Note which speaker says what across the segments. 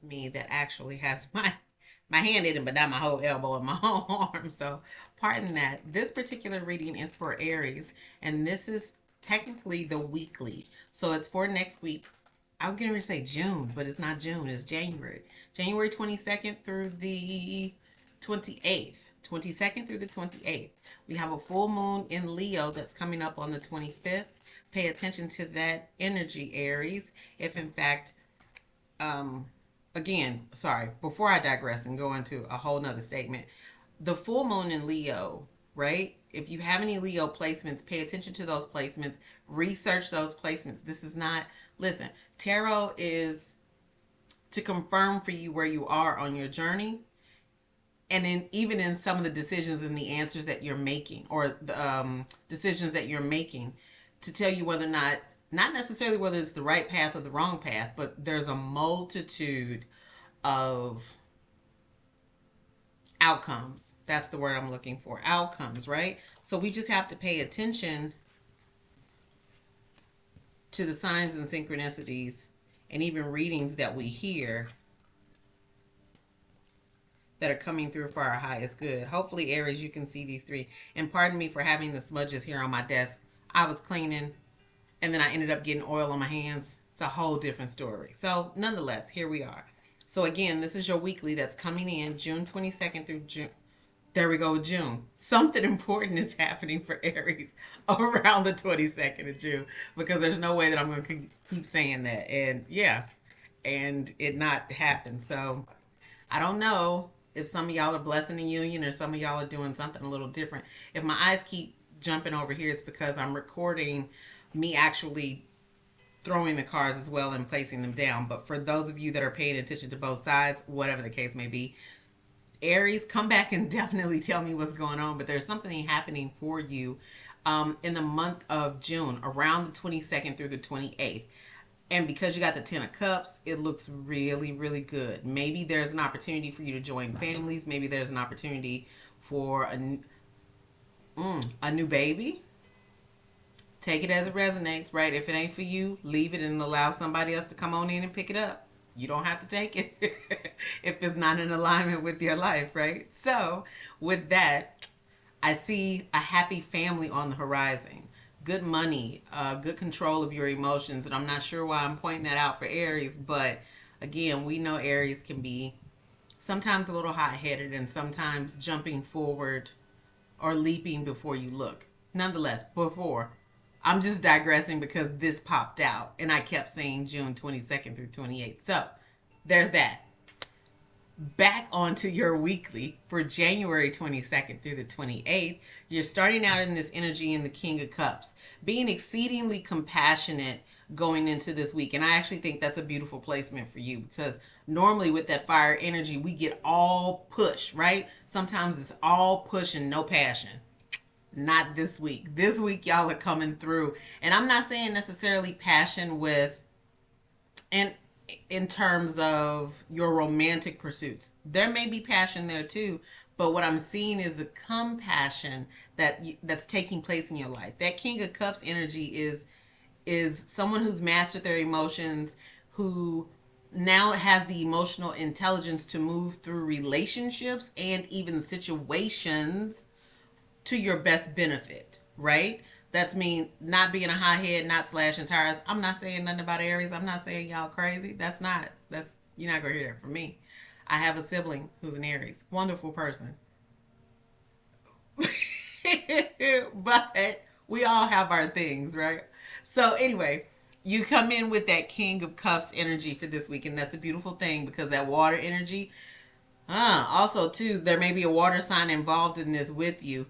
Speaker 1: me that actually has my hand in it, but not my whole elbow and my whole arm. So pardon that. This particular reading is for Aries, and this is technically the weekly. So it's for next week. I was going to say June, but it's not June, it's January. January 22nd through the 28th. 22nd through the 28th. We have a full moon in Leo that's coming up on the 25th. Pay attention to that energy, Aries. If in fact, again, sorry, before I digress and go into a whole nother segment, the full moon in Leo, right? If you have any Leo placements, pay attention to those placements, research those placements. This is not, listen, tarot is to confirm for you where you are on your journey, and even in some of the decisions and the answers that you're making, or the decisions that you're making, to tell you whether or not necessarily whether it's the right path or the wrong path, but there's a multitude of outcomes. That's the word I'm looking for. Outcomes, right? So we just have to pay attention to the signs and synchronicities and even readings that we hear that are coming through for our highest good. Hopefully, Aries, you can see these three. And pardon me for having the smudges here on my desk. I was cleaning and then I ended up getting oil on my hands. It's a whole different story. So nonetheless, here we are. So again, this is your weekly that's coming in June 22nd through June. There we go, June. Something important is happening for Aries around the 22nd of June, because there's no way that I'm going to keep saying that. And yeah, and it not happen. So I don't know if some of y'all are blessing the union or some of y'all are doing something a little different. If my eyes keep jumping over here, it's because I'm recording me actually throwing the cards as well and placing them down. But for those of you that are paying attention to both sides, whatever the case may be, Aries, come back and definitely tell me what's going on. But there's something happening for you in the month of June, around the 22nd through the 28th. And because you got the 10 of Cups, it looks really, really good. Maybe there's an opportunity for you to join families. Maybe there's an opportunity for a new baby. Take it as it resonates, right? If it ain't for you, leave it and allow somebody else to come on in and pick it up. You don't have to take it if it's not in alignment with your life, right? So with that, I see a happy family on the horizon. Good money, good control of your emotions. And I'm not sure why I'm pointing that out for Aries, but again, we know Aries can be sometimes a little hot-headed and sometimes jumping forward or leaping before you look. Nonetheless, I'm just digressing because this popped out and I kept saying June 22nd through 28th. So there's that. Back onto your weekly for January 22nd through the 28th. You're starting out in this energy in the King of Cups, being exceedingly compassionate going into this week. And I actually think that's a beautiful placement for you, because normally with that fire energy, we get all push, right? Sometimes it's all push and no passion. Not this week. This week, y'all are coming through. And I'm not saying necessarily passion with, and in terms of your romantic pursuits. There may be passion there too, but what I'm seeing is the compassion that's taking place in your life. That King of Cups energy is someone who's mastered their emotions, who now has the emotional intelligence to move through relationships and even situations to your best benefit, right? That's mean not being a hothead, not slashing tires. I'm not saying nothing about Aries. I'm not saying y'all crazy. You're not gonna hear that from me. I have a sibling who's an Aries. Wonderful person. But we all have our things, right? So anyway, you come in with that King of Cups energy for this week, and that's a beautiful thing, because that water energy, also too, there may be a water sign involved in this with you.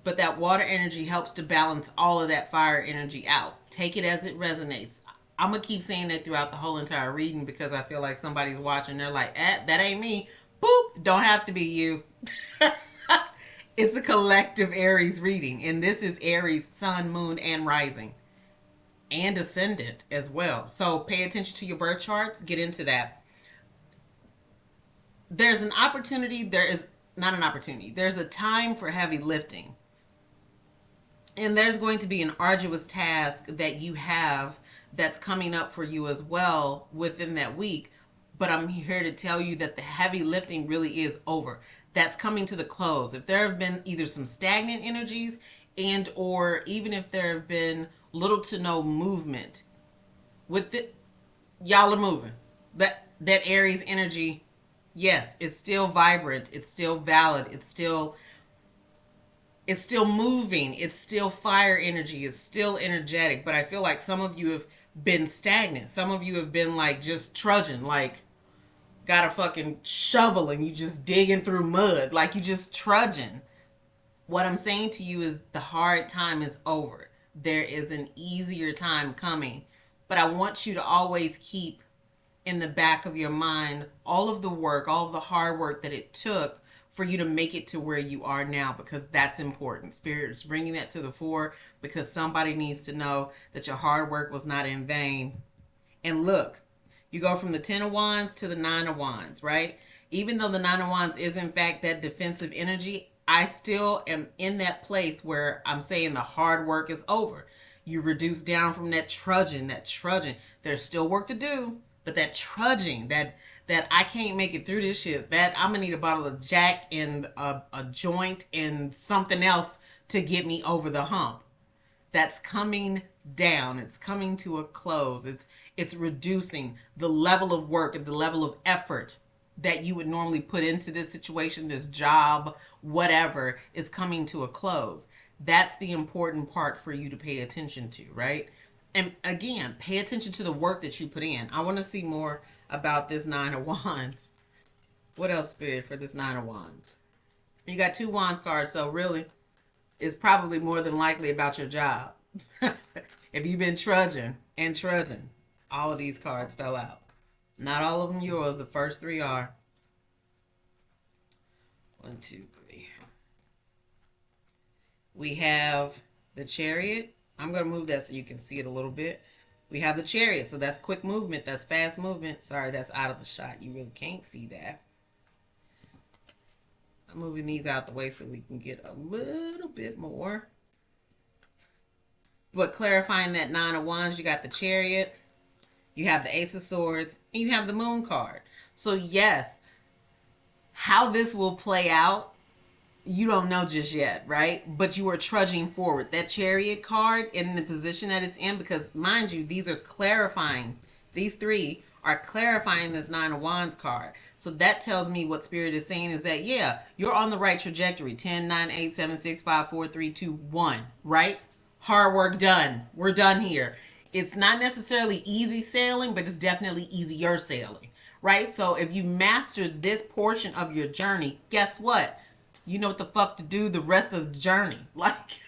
Speaker 1: But that water energy helps to balance all of that fire energy out. Take it as it resonates. I'm going to keep saying that throughout the whole entire reading, because I feel like somebody's watching. They're like, that ain't me. Boop. Don't have to be you. It's a collective Aries reading. And this is Aries, sun, moon, and rising. And ascendant as well. So pay attention to your birth charts. Get into that. There's an opportunity. There's a time for heavy lifting. And there's going to be an arduous task that you have that's coming up for you as well within that week. But I'm here to tell you that the heavy lifting really is over. That's coming to the close. If there have been either some stagnant energies and or even if there have been little to no movement with it, y'all are moving. That Aries energy, yes, it's still vibrant, it's still valid, it's still moving, it's still fire energy, it's still energetic. But I feel like some of you have been stagnant. Some of you have been like just trudging, like got a fucking shovel and you just digging through mud, like you just trudging. What I'm saying to you is the hard time is over. There is an easier time coming. But I want you to always keep in the back of your mind all of the work, all of the hard work that it took for you to make it to where you are now, because that's important. Spirit is bringing that to the fore because somebody needs to know that your hard work was not in vain. And look, you go from the 10 of Wands to the 9 of Wands, right? Even though the 9 of Wands is in fact that defensive energy, I still am in that place where I'm saying the hard work is over. You reduce down from that trudging. There's still work to do, but that trudging, that I can't make it through this shit, that I'm gonna need a bottle of Jack and a joint and something else to get me over the hump. That's coming down. It's coming to a close. It's reducing the level of work and the level of effort that you would normally put into this situation, this job, whatever, is coming to a close. That's the important part for you to pay attention to, right? And again, pay attention to the work that you put in. I want to see more about this 9 of Wands. What else, Spirit, for this 9 of Wands? You got 2 Wands cards, so really, it's probably more than likely about your job. If you've been trudging and trudging, all of these cards fell out. Not all of them yours. The first 3 are. 1, 2, 3. We have the Chariot. I'm going to move that so you can see it a little bit. We have the Chariot. So that's quick movement. That's fast movement. Sorry, that's out of the shot. You really can't see that. I'm moving these out the way so we can get a little bit more. But clarifying that 9 of Wands, you got the Chariot. You have the Ace of Swords, and you have the Moon card. So yes, how this will play out, you don't know just yet, right? But you are trudging forward. That Chariot card in the position that it's in, because mind you, these are clarifying. These 3 are clarifying this 9 of Wands card. So that tells me what Spirit is saying is that, yeah, you're on the right trajectory. 10, 9, 8, 7, 6, 5, 4, 3, 2, 1, right? Hard work done. We're done here. It's not necessarily easy sailing, but it's definitely easier sailing, right? So if you master this portion of your journey, guess what? You know what the fuck to do the rest of the journey. Like,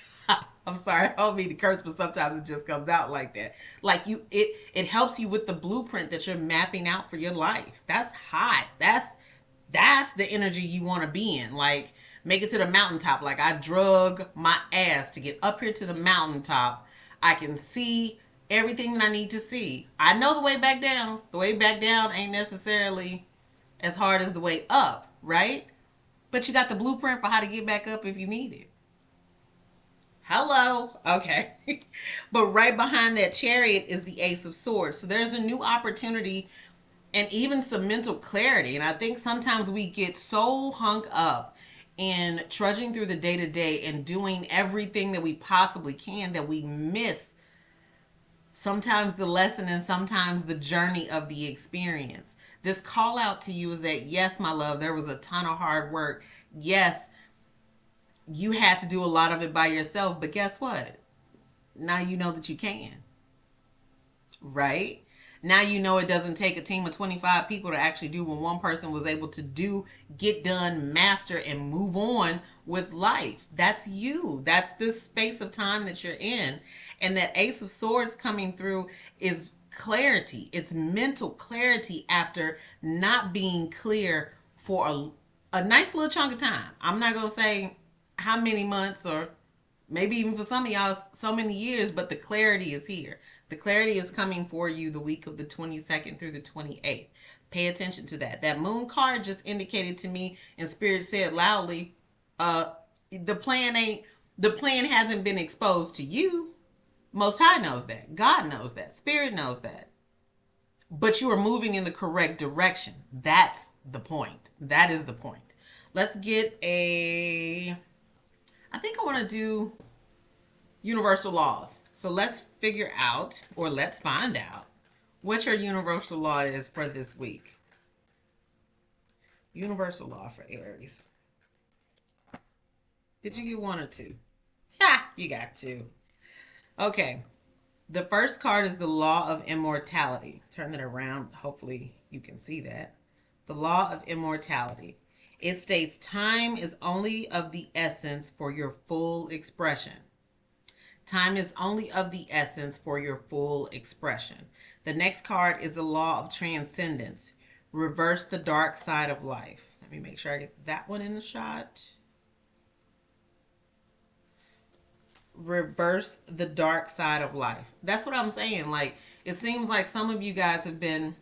Speaker 1: I'm sorry, I don't mean to curse, but sometimes it just comes out like that. Like it helps you with the blueprint that you're mapping out for your life. That's hot. That's the energy you want to be in. Like, make it to the mountaintop. Like, I drug my ass to get up here to the mountaintop. I can see everything that I need to see. I know the way back down. The way back down ain't necessarily as hard as the way up, right? But you got the blueprint for how to get back up if you need it. Hello. Okay. But right behind that Chariot is the Ace of Swords. So there's a new opportunity and even some mental clarity. And I think sometimes we get so hung up in trudging through the day-to-day and doing everything that we possibly can that we miss sometimes the lesson and sometimes the journey of the experience. This call out to you is that, yes, my love, there was a ton of hard work. Yes, you had to do a lot of it by yourself, but guess what? Now you know that you can, right? Now you know it doesn't take a team of 25 people to actually do what one person was able to do, get done, master, and move on with life. That's you. That's this space of time that you're in. And that Ace of Swords coming through is clarity. It's mental clarity after not being clear for a nice little chunk of time. I'm not going to say how many months or maybe even for some of y'all so many years, but the clarity is here. The clarity is coming for you the week of the 22nd through the 28th. Pay attention to that. That Moon card just indicated to me, and Spirit said loudly, the plan hasn't been exposed to you. Most High knows that. God knows that. Spirit knows that. but you are moving in the correct direction. That's the point. That is the point. Let's get I think I want to do universal laws. So let's figure out, or let's find out, what your universal law is for this week. Universal law for Aries. Did you get one or two? Ha! You got two. Okay. The first card is the law of immortality. Turn it around. Hopefully you can see that. The law of immortality. It states time is only of the essence for your full expression. Time is only of the essence for your full expression. The next card is the law of transcendence. Reverse the dark side of life. Let me make sure I get that one in the shot. Reverse the dark side of life. That's what I'm saying. Like, it seems like some of you guys have been,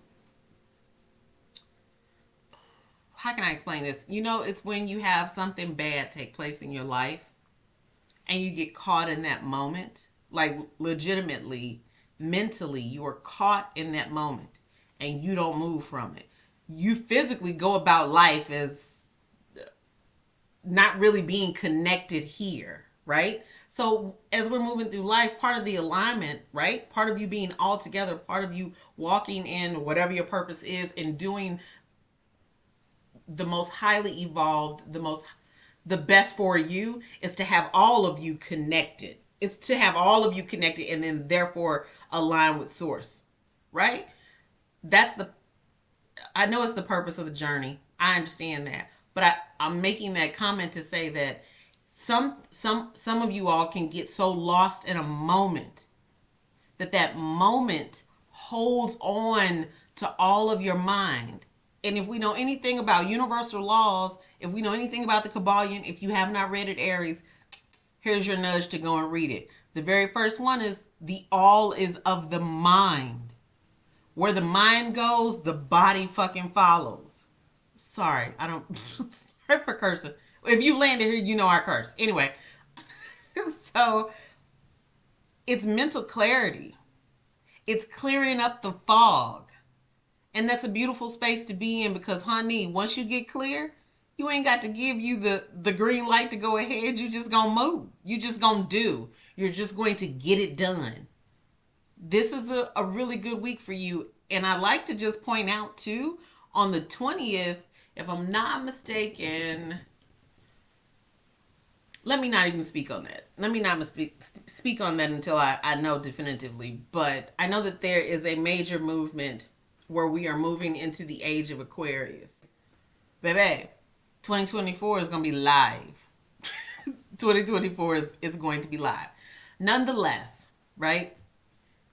Speaker 1: how can I explain this? You know, it's when you have something bad take place in your life and you get caught in that moment, like legitimately, mentally, you are caught in that moment and you don't move from it. You physically go about life as not really being connected here, right? So as we're moving through life, part of the alignment, right? Part of you being all together, part of you walking in whatever your purpose is and doing the most highly evolved, the best for you is to have all of you connected. It's to have all of you connected and then therefore align with source, right? I know it's the purpose of the journey. I understand that. But I'm making that comment to say that some of you all can get so lost in a moment that moment holds on to all of your mind. And if we know anything about universal laws, if we know anything about the Kabbalion, if you have not read it, Aries, here's your nudge to go and read it. The very first one is the all is of the mind. Where the mind goes, the body fucking follows. Sorry, sorry for cursing. If you landed here, you know I curse. Anyway, so it's mental clarity. It's clearing up the fog. And that's a beautiful space to be in because, honey, once you get clear, you ain't got to give you the green light to go ahead. You just gonna move. You just gonna do. You're just going to get it done. This is a really good week for you. And I like to just point out, too, on the 20th, if I'm not mistaken, let me not even speak on that. Let me not speak on that until I know definitively. But I know that there is a major movement where we are moving into the age of Aquarius. Baby, 2024 is going to be live. 2024 is going to be live. Nonetheless, right?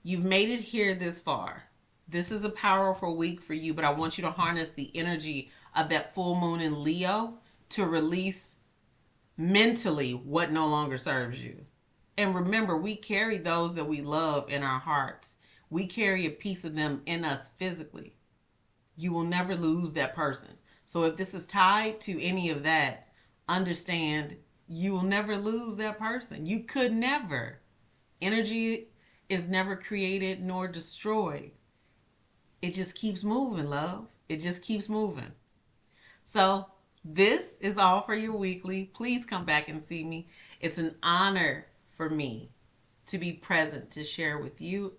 Speaker 1: You've made it here this far. This is a powerful week for you, but I want you to harness the energy of that full moon in Leo to release mentally what no longer serves you. And remember, we carry those that we love in our hearts. We carry a piece of them in us physically. You will never lose that person. So if this is tied to any of that, understand you will never lose that person. You could never. Energy is never created nor destroyed. It just keeps moving, love. It just keeps moving. So this is all for your weekly. Please come back and see me. It's an honor for me to be present to share with you.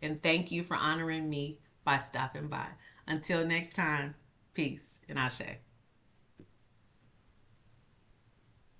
Speaker 1: And thank you for honoring me by stopping by. Until next time, peace and ashe.